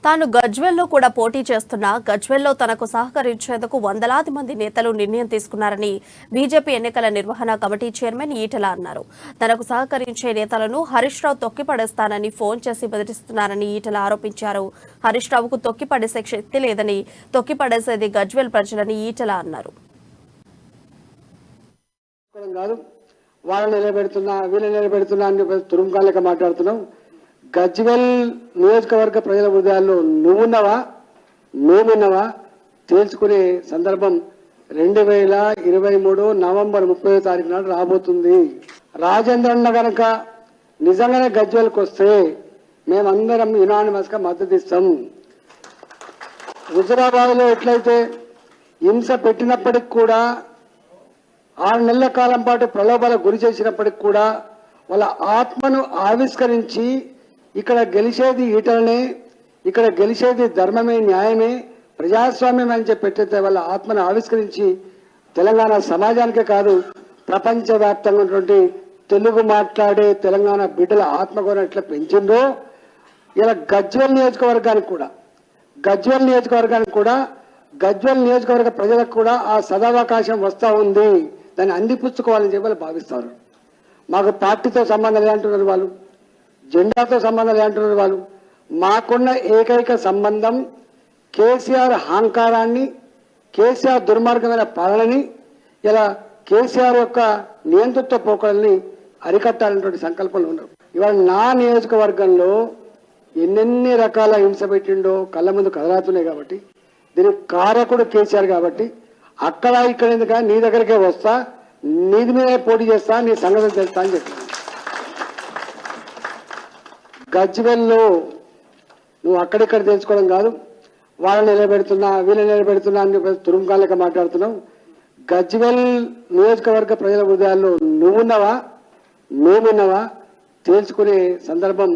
తాను గజ్వెల్లో కూడా పోటీ చేస్తున్నా గజ్వెల్లో తనకు సహకరించేందుకు వందలాది మంది నేతలు నిర్ణయం తీసుకున్నారని బీజేపీ ఎన్నికల నిర్వహణ కమిటీ చైర్మన్ ఈటెల అన్నారు. తనకు సహకరించే నేతలను హరీష్ రావు తొక్కిపడేస్తానని ఫోన్ చేసి బెదిరిస్తున్నారని ఈటెల ఆరోపించారు. హరీష్ రావుకు తొక్కిపడేసే శక్తి లేదని, తొక్కిపడేసేది గజ్వెల్ ప్రజలని ఈటెల అన్నారు. వాళ్ళని నిలబెడుతున్నా వీళ్ళని నిలబెడుతున్నా అని తురుముకాలక మాట్లాడుతున్నాం. గజ్వెల్ నియోజకవర్గ ప్రజల హృదయాల్లో నువ్వున్నావా మేమున్నావా తేల్చుకునే సందర్భం 2023 నవంబర్ 30వ తారీఖు నాడు రాబోతుంది. రాజేంద్రన్న గనక నిజంగానే గజ్వెల్కి వస్తే మేమందరం యునానిమస్ గా మద్దతు ఇస్తాం. హుజురాబాద్ లో ఎట్లయితే హింస పెట్టినప్పటికి కూడా 6 నెలల కాలం పాటు ప్రలోభాలకు గురి చేసినప్పటికి కూడా వాళ్ళ ఆత్మను ఆవిష్కరించి ఇక్కడ గెలిచేది ఈటలనే, ఇక్కడ గెలిచేది ధర్మమే, న్యాయమే, ప్రజాస్వామ్యం అని చెప్పి పెట్టితే వాళ్ళ ఆత్మను ఆవిష్కరించి తెలంగాణ సమాజానికే కాదు ప్రపంచవ్యాప్తంగా ఉన్నటువంటి తెలుగు మాట్లాడే తెలంగాణ బిడ్డల ఆత్మగౌరవం ఎట్లా పెంచిందో ఇలా గజ్వెల్ నియోజకవర్గ నియోజకవర్గ ప్రజలకు కూడా ఆ సదావకాశం వస్తూ ఉంది. దాన్ని అందిపుచ్చుకోవాలని చెప్పి భావిస్తారు. మాకు పార్టీతో సంబంధం లేదంటున్నారు వాళ్ళు, జెండాతో సంబంధం లేదంటున్నారు వాళ్ళు. మాకున్న ఏకైక సంబంధం కేసీఆర్ అహంకారాన్ని, కేసీఆర్ దుర్మార్గమైన పాలనని, ఇలా కేసీఆర్ యొక్క నియంతృత్వ పోకడల్ని అరికట్టాలనేటువంటి సంకల్పంలో ఉన్నారు. ఇవాళ నా నియోజకవర్గంలో ఎన్నెన్ని రకాల హింస పెట్టిండో కళ్ళ ముందు కదలాతున్నాయి. కాబట్టి దీనికి కారకుడు కేసీఆర్. కాబట్టి అక్కడ ఇక్కడ ఎందుక నీ దగ్గరికే వస్తా, నీది మీదే పోటీ చేస్తా, నీ సంగతి తెలుస్తా అని చెప్పి గజ్వెల్లో నువ్వు అక్కడిక్కడ తెలుసుకోవడం కాదు, వాళ్ళని నిలబెడుతున్నా వీళ్ళని నిలబెడుతున్నా అని తురుముకాలక మాట్లాడుతున్నావు. గజ్వెల్ నియోజకవర్గ ప్రజల హృదయాల్లో నువ్వున్నావా మేమున్నావా తేల్చుకునే సందర్భం